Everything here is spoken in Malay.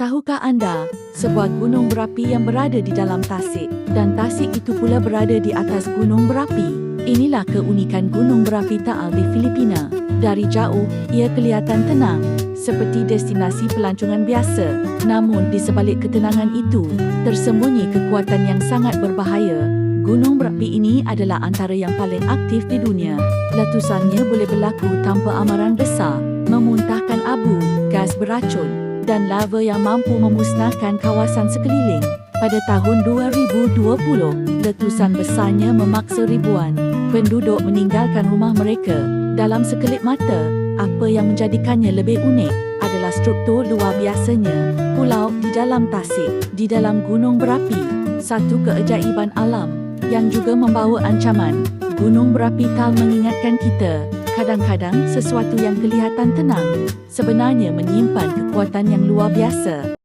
Tahukah anda, sebuah gunung berapi yang berada di dalam tasik, dan tasik itu pula berada di atas gunung berapi. Inilah keunikan gunung berapi Taal di Filipina. Dari jauh, ia kelihatan tenang, seperti destinasi pelancongan biasa. Namun di sebalik ketenangan itu, tersembunyi kekuatan yang sangat berbahaya. Gunung berapi ini adalah antara yang paling aktif di dunia. Letusannya boleh berlaku tanpa amaran besar, memuntahkan abu, gas beracun dan lava yang mampu memusnahkan kawasan sekeliling. Pada tahun 2020, letusan besarnya memaksa ribuan penduduk meninggalkan rumah mereka. Dalam sekelip mata, apa yang menjadikannya lebih unik adalah struktur luar biasanya. Pulau di dalam tasik, di dalam gunung berapi, satu keajaiban alam yang juga membawa ancaman. Gunung berapi Taal mengingatkan kita, kadang-kadang sesuatu yang kelihatan tenang sebenarnya menyimpan kekuatan yang luar biasa.